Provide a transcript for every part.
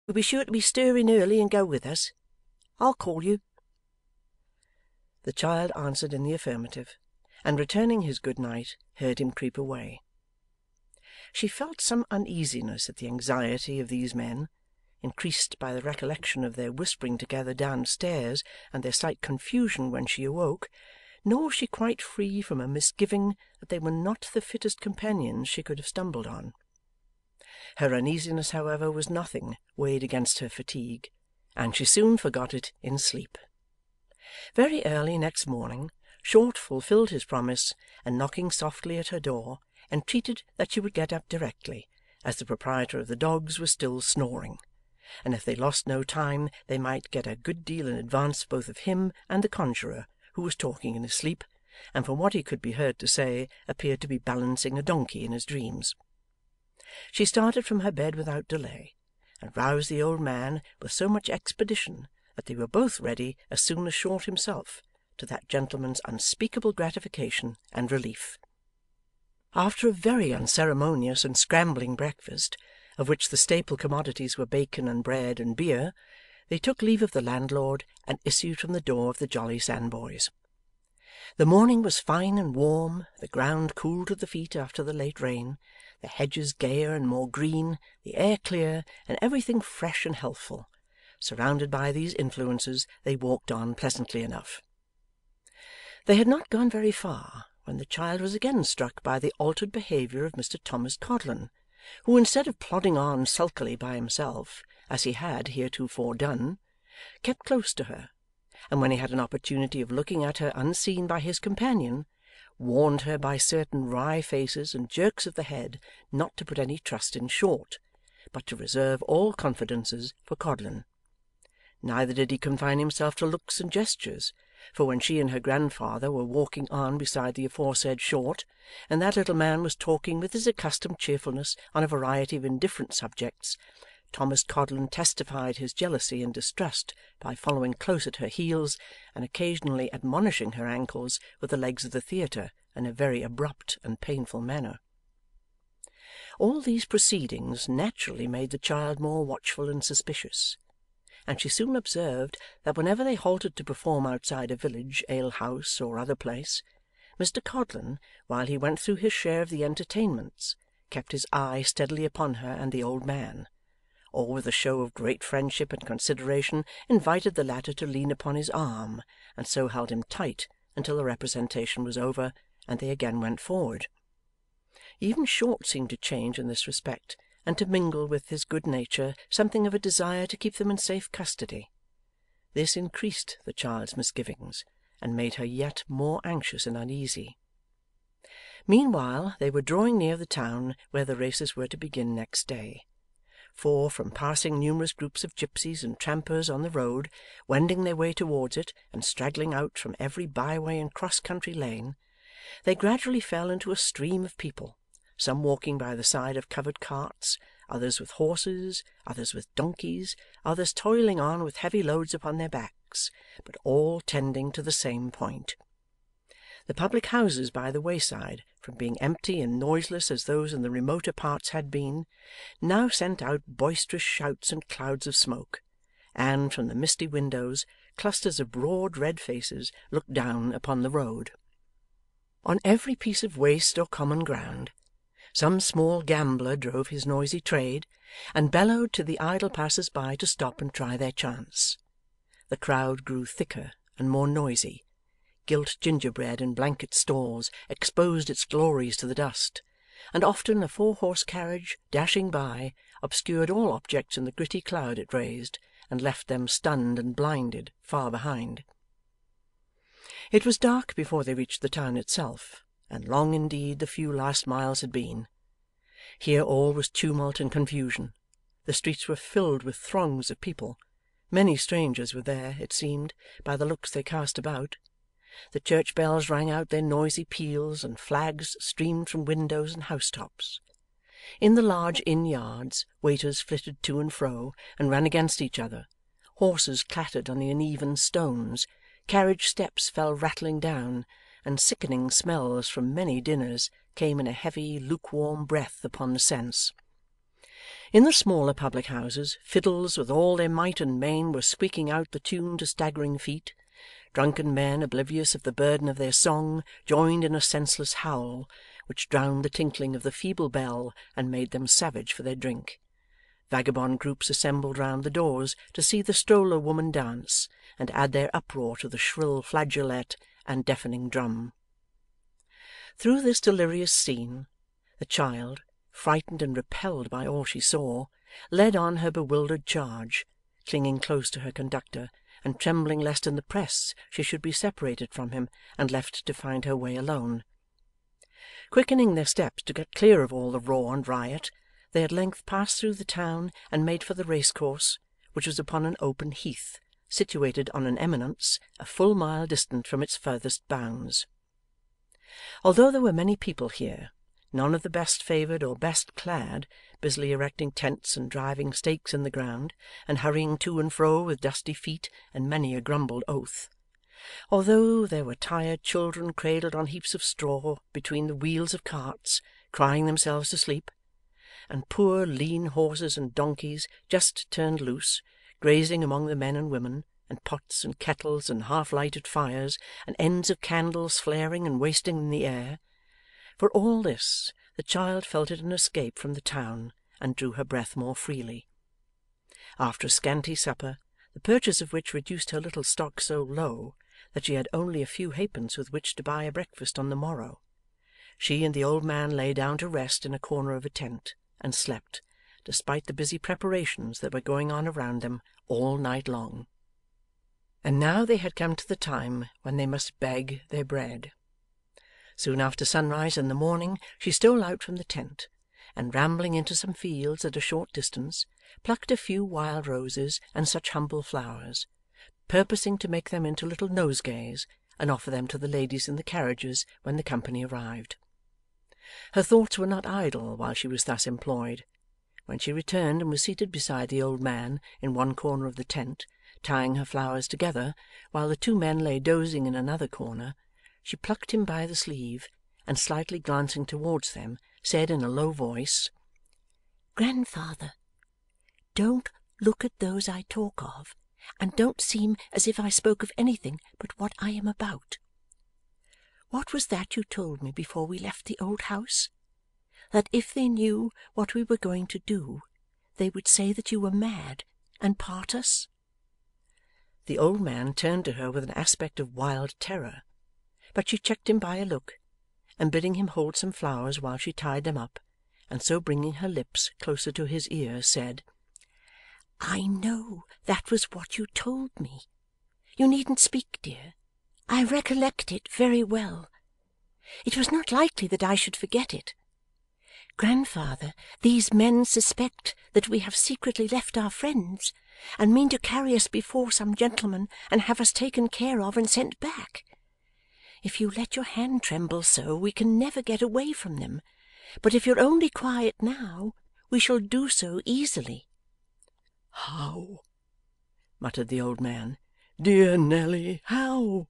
You'll be sure to be stirring early and go with us. I'll call you.' The child answered in the affirmative, and returning his good night, heard him creep away. She felt some uneasiness at the anxiety of these men, increased by the recollection of their whispering together downstairs and their slight confusion when she awoke, nor was she quite free from a misgiving that they were not the fittest companions she could have stumbled on. Her uneasiness, however, was nothing weighed against her fatigue, and she soon forgot it in sleep. Very early next morning, Short fulfilled his promise, and knocking softly at her door, entreated that she would get up directly, as the proprietor of the dogs was still snoring, and if they lost no time they might get a good deal in advance both of him and the conjurer, who was talking in his sleep, and from what he could be heard to say, appeared to be balancing a donkey in his dreams. She started from her bed without delay, and roused the old man with so much expedition that they were both ready as soon as Short himself, to that gentleman's unspeakable gratification and relief. After a very unceremonious and scrambling breakfast, of which the staple commodities were bacon and bread and beer, they took leave of the landlord and issued from the door of the Jolly Sandboys. The morning was fine and warm, the ground cool to the feet after the late rain, the hedges gayer and more green, the air clear, and everything fresh and healthful. Surrounded by these influences, they walked on pleasantly enough. They had not gone very far when the child was again struck by the altered behaviour of Mr Thomas Codlin, who, instead of plodding on sulkily by himself, as he had heretofore done, kept close to her, and when he had an opportunity of looking at her unseen by his companion, warned her by certain wry faces and jerks of the head not to put any trust in Short, but to reserve all confidences for Codlin. Neither did he confine himself to looks and gestures, for when she and her grandfather were walking on beside the aforesaid Short, and that little man was talking with his accustomed cheerfulness on a variety of indifferent subjects, Thomas Codlin testified his jealousy and distrust by following close at her heels, and occasionally admonishing her ankles with the legs of the theatre in a very abrupt and painful manner. All these proceedings naturally made the child more watchful and suspicious, and she soon observed that whenever they halted to perform outside a village ale-house or other place, Mr Codlin, while he went through his share of the entertainments, kept his eye steadily upon her and the old man, or with a show of great friendship and consideration invited the latter to lean upon his arm, and so held him tight until the representation was over, and they again went forward. Even Short seemed to change in this respect, and to mingle with his good nature something of a desire to keep them in safe custody. This increased the child's misgivings, and made her yet more anxious and uneasy. Meanwhile they were drawing near the town where the races were to begin next day, for, from passing numerous groups of gipsies and trampers on the road, wending their way towards it, and straggling out from every byway and cross-country lane, they gradually fell into a stream of people, some walking by the side of covered carts, others with horses, others with donkeys, others toiling on with heavy loads upon their backs, but all tending to the same point. The public houses by the wayside, from being empty and noiseless as those in the remoter parts had been, now sent out boisterous shouts and clouds of smoke, and, from the misty windows, clusters of broad red faces looked down upon the road. On every piece of waste or common ground, some small gambler drove his noisy trade, and bellowed to the idle passers-by to stop and try their chance. The crowd grew thicker and more noisy. Gilt gingerbread and blanket stalls exposed its glories to the dust, and often a 4-horse carriage, dashing by, obscured all objects in the gritty cloud it raised, and left them stunned and blinded far behind. It was dark before they reached the town itself, and long indeed the few last miles had been. Here all was tumult and confusion. The streets were filled with throngs of people. Many strangers were there, it seemed, by the looks they cast about. The church bells rang out their noisy peals, and flags streamed from windows and housetops. In the large inn yards, waiters flitted to and fro, and ran against each other. Horses clattered on the uneven stones, carriage steps fell rattling down, and sickening smells from many dinners came in a heavy lukewarm breath upon the sense. In the smaller public houses, fiddles with all their might and main were squeaking out the tune to staggering feet. Drunken men, oblivious of the burden of their song, joined in a senseless howl, which drowned the tinkling of the feeble bell and made them savage for their drink. Vagabond groups assembled round the doors to see the stroller woman dance, and add their uproar to the shrill flageolet and deafening drum. Through this delirious scene, the child, frightened and repelled by all she saw, led on her bewildered charge, clinging close to her conductor, and trembling lest in the press she should be separated from him and left to find her way alone. Quickening their steps to get clear of all the roar and riot, they at length passed through the town and made for the racecourse, which was upon an open heath, situated on an eminence a full mile distant from its furthest bounds. Although there were many people here, none of the best favoured or best clad, busily erecting tents and driving stakes in the ground, and hurrying to and fro with dusty feet and many a grumbled oath. Although there were tired children cradled on heaps of straw between the wheels of carts, crying themselves to sleep, and poor lean horses and donkeys just turned loose, grazing among the men and women, and pots and kettles and half-lighted fires, and ends of candles flaring and wasting in the air, for all this the child felt it an escape from the town, and drew her breath more freely. After a scanty supper, the purchase of which reduced her little stock so low that she had only a few halfpence with which to buy a breakfast on the morrow, she and the old man lay down to rest in a corner of a tent, and slept, despite the busy preparations that were going on around them all night long. And now they had come to the time when they must beg their bread. Soon after sunrise in the morning she stole out from the tent, and rambling into some fields at a short distance, plucked a few wild roses and such humble flowers, purposing to make them into little nosegays and offer them to the ladies in the carriages when the company arrived. Her thoughts were not idle while she was thus employed. When she returned and was seated beside the old man in one corner of the tent, tying her flowers together, while the two men lay dozing in another corner, she plucked him by the sleeve, and slightly glancing towards them, said in a low voice, "Grandfather, don't look at those I talk of, and don't seem as if I spoke of anything but what I am about. What was that you told me before we left the old house? That if they knew what we were going to do, they would say that you were mad, and part us?" The old man turned to her with an aspect of wild terror, but she checked him by a look, and bidding him hold some flowers while she tied them up, and so bringing her lips closer to his ear, said, "I know that was what you told me. You needn't speak, dear. I recollect it very well. It was not likely that I should forget it. Grandfather, these men suspect that we have secretly left our friends, and mean to carry us before some gentleman and have us taken care of and sent back. If you let your hand tremble so, we can never get away from them, but if you're only quiet now, we shall do so easily." "How?" muttered the old man. "Dear Nelly, how?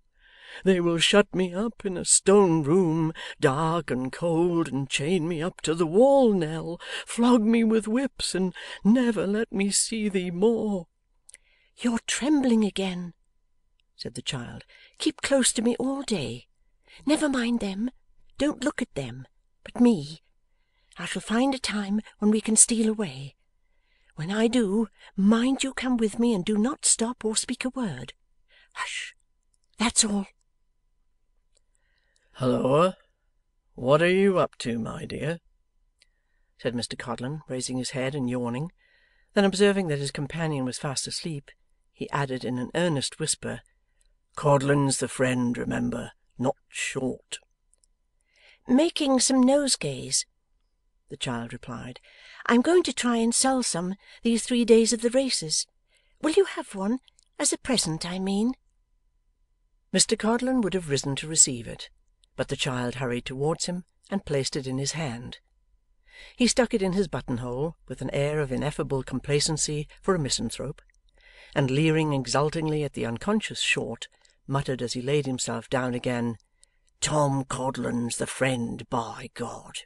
They will shut me up in a stone room, dark and cold, and chain me up to the wall, Nell, flog me with whips, and never let me see thee more." "You're trembling again," said the child. "Keep close to me all day. Never mind them. Don't look at them, but me. I shall find a time when we can steal away. When I do, mind you come with me, and do not stop or speak a word. Hush! That's all." "Halloa! What are you up to, my dear?" said Mr Codlin, raising his head and yawning. Then observing that his companion was fast asleep, he added in an earnest whisper, "Codlin's the friend, remember, not Short." "Making some nosegays," the child replied. "I'm going to try and sell some these 3 days of the races. Will you have one? As a present, I mean." Mr Codlin would have risen to receive it, but the child hurried towards him and placed it in his hand. He stuck it in his buttonhole with an air of ineffable complacency for a misanthrope, and leering exultingly at the unconscious Short, muttered as he laid himself down again, "Tom Codlin's the friend, by God!"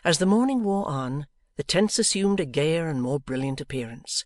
As the morning wore on, The tents assumed a gayer and more brilliant appearance,